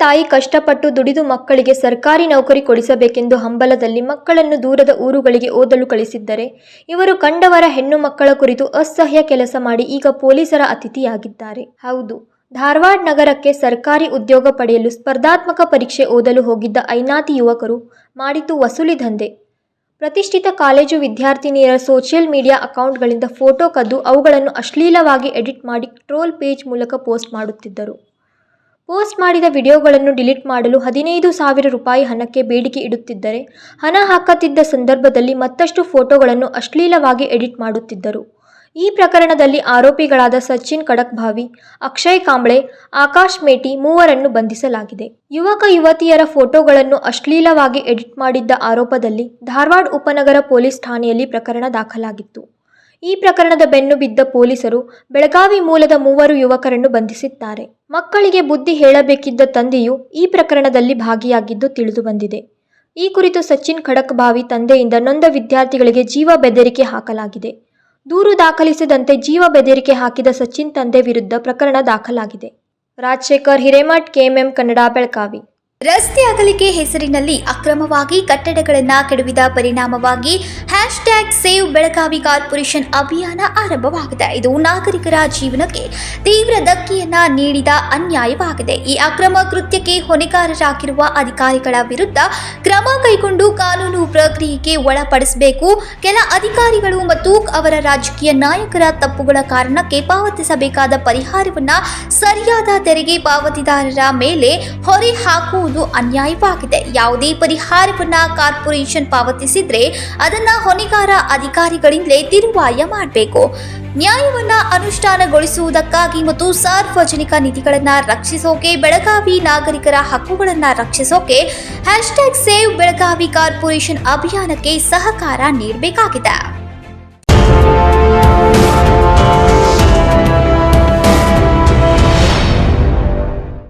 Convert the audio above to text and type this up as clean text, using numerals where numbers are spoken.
ತಾಯಿ ಕಷ್ಟಪಟ್ಟು ದುಡಿದು ಮಕ್ಕಳಿಗೆ ಸರ್ಕಾರಿ ನೌಕರಿ ಕೊಡಿಸಬೇಕೆಂದು ಹಂಬಲದಲ್ಲಿ ಮಕ್ಕಳನ್ನು ದೂರದ ಊರುಗಳಿಗೆ ಓದಲು ಕಳಿಸಿದ್ದರೆ ಇವರು ಕಂಡವರ ಹೆಣ್ಣು ಮಕ್ಕಳ ಕುರಿತು ಅಸಹ್ಯ ಕೆಲಸ ಮಾಡಿ ಈಗ ಪೊಲೀಸರ ಅತಿಥಿಯಾಗಿದ್ದಾರೆ. ಹೌದು, ಧಾರವಾಡ ನಗರಕ್ಕೆ ಸರ್ಕಾರಿ ಉದ್ಯೋಗ ಪಡೆಯಲು ಸ್ಪರ್ಧಾತ್ಮಕ ಪರೀಕ್ಷೆ ಓದಲು ಹೋಗಿದ್ದ ಐನಾತಿ ಯುವಕರು ಮಾಡಿದ್ದು ವಸೂಲಿ ದಂಧೆ. ಪ್ರತಿಷ್ಠಿತ ಕಾಲೇಜು ವಿದ್ಯಾರ್ಥಿನಿಯರ ಸೋಷಿಯಲ್ ಮೀಡಿಯಾ ಅಕೌಂಟ್ಗಳಿಂದ ಫೋಟೋ ಕದ್ದು ಅವುಗಳನ್ನು ಅಶ್ಲೀಲವಾಗಿ ಎಡಿಟ್ ಮಾಡಿ ಟ್ರೋಲ್ ಪೇಜ್ ಮೂಲಕ ಪೋಸ್ಟ್ ಮಾಡುತ್ತಿದ್ದರು. ಪೋಸ್ಟ್ ಮಾಡಿದ ವಿಡಿಯೋಗಳನ್ನು ಡಿಲೀಟ್ ಮಾಡಲು 15,000 ರೂಪಾಯಿ ಹಣಕ್ಕೆ ಬೇಡಿಕೆ ಇಡುತ್ತಿದ್ದರೆ ಹಣ ಹಾಕುತ್ತಿದ್ದ ಸಂದರ್ಭದಲ್ಲಿ ಮತ್ತಷ್ಟು ಫೋಟೋಗಳನ್ನು ಅಶ್ಲೀಲವಾಗಿ ಎಡಿಟ್ ಮಾಡುತ್ತಿದ್ದರು. ಈ ಪ್ರಕರಣದಲ್ಲಿ ಆರೋಪಿಗಳಾದ ಸಚಿನ್ ಕಡಕ್ಭಾವಿ, ಅಕ್ಷಯ್ ಕಾಂಬ್ಳೆ, ಆಕಾಶ್ ಮೇಟಿ ಮೂವರನ್ನು ಬಂಧಿಸಲಾಗಿದೆ. ಯುವಕ ಯುವತಿಯರ ಫೋಟೋಗಳನ್ನು ಅಶ್ಲೀಲವಾಗಿ ಎಡಿಟ್ ಮಾಡಿದ್ದ ಆರೋಪದಲ್ಲಿ ಧಾರವಾಡ ಉಪನಗರ ಪೊಲೀಸ್ ಠಾಣೆಯಲ್ಲಿ ಪ್ರಕರಣ ದಾಖಲಾಗಿತ್ತು. ಈ ಪ್ರಕರಣದ ಬೆನ್ನು ಬಿದ್ದ ಪೊಲೀಸರು ಬೆಳಗಾವಿ ಮೂಲದ 3 ಯುವಕರನ್ನು ಬಂಧಿಸಿದ್ದಾರೆ. ಮಕ್ಕಳಿಗೆ ಬುದ್ಧಿ ಹೇಳಬೇಕಿದ್ದ ತಂದೆಯು ಈ ಪ್ರಕರಣದಲ್ಲಿ ಭಾಗಿಯಾಗಿದ್ದು ತಿಳಿದುಬಂದಿದೆ. ಈ ಕುರಿತು ಸಚಿನ್ ಖಡಕ್ಭಾವಿ ತಂದೆಯಿಂದ ನೊಂದ ವಿದ್ಯಾರ್ಥಿಗಳಿಗೆ ಜೀವ ಬೆದರಿಕೆ ಹಾಕಲಾಗಿದೆ. ದೂರು ದಾಖಲಿಸದಂತೆ ಜೀವ ಬೆದರಿಕೆ ಹಾಕಿದ ಸಚಿನ್ ತಂದೆ ವಿರುದ್ಧ ಪ್ರಕರಣ ದಾಖಲಾಗಿದೆ. ರಾಜಶೇಖರ್ ಹಿರೇಮಠ್, ಕೆಎಂಎಂ ಕನ್ನಡ, ಬೆಳಗಾವಿ. ರಸ್ತೆ ಅಗಲಿಕೆ ಹೆಸರಿನಲ್ಲಿ ಅಕ್ರಮವಾಗಿ ಕಟ್ಟಡಗಳನ್ನು ಕೆಡವಿದ ಪರಿಣಾಮವಾಗಿ #ಸೇವ್ ಬೆಳಗಾವಿ ಕಾರ್ಪೊರೇಷನ್ ಅಭಿಯಾನ ಆರಂಭವಾಗಿದೆ. ಇದು ನಾಗರಿಕರ ಜೀವನಕ್ಕೆ ತೀವ್ರ ಧಕ್ಕೆಯನ್ನ ನೀಡಿದ ಅನ್ಯಾಯವಾಗಿದೆ. ಈ ಅಕ್ರಮ ಕೃತ್ಯಕ್ಕೆ ಹೊಣೆಗಾರರಾಗಿರುವ ಅಧಿಕಾರಿಗಳ ವಿರುದ್ಧ ಕ್ರಮ ಕೈಗೊಂಡು ಕಾನೂನು ಪ್ರಕ್ರಿಯೆಗೆ ಒಳಪಡಿಸಬೇಕು. ಕೆಲ ಅಧಿಕಾರಿಗಳು ಮತ್ತು ಅವರ ರಾಜಕೀಯ ನಾಯಕರ ತಪ್ಪುಗಳ ಕಾರಣಕ್ಕೆ ಪಾವತಿಸಬೇಕಾದ ಪರಿಹಾರವನ್ನ ಸರಿಯಾದ ತೆರಿಗೆ ಪಾವತಿದಾರರ ಮೇಲೆ ಹೊರೆ ಹಾಕುವುದು ಅನ್ಯಾಯವಾಗಿದೆ. ಯಾವುದೇ ಪರಿಹಾರವನ್ನ ಕಾರ್ಪೊರೇಷನ್ ಪಾವತಿಸಿದ್ರೆ ಅದನ್ನ ಹೊಣೆಗಾರ ಅಧಿಕಾರಿಗಳಿಂದಲೇ ತಿರುವಾಯ ಮಾಡಬೇಕು. ನ್ಯಾಯವನ್ನ ಅನುಷ್ಠಾನಗೊಳಿಸುವುದಕ್ಕಾಗಿ ಮತ್ತು ಸಾರ್ವಜನಿಕ ನಿಧಿಗಳನ್ನ ರಕ್ಷಿಸೋಕೆ, ಬೆಳಗಾವಿ ನಾಗರಿಕರ ಹಕ್ಕುಗಳನ್ನ ರಕ್ಷಿಸೋಕೆ #ಸೇವ್ ಬೆಳಗಾವಿ ಕಾರ್ಪೊರೇಷನ್ ಅಭಿಯಾನಕ್ಕೆ ಸಹಕಾರ ನೀಡಬೇಕಾಗಿದೆ.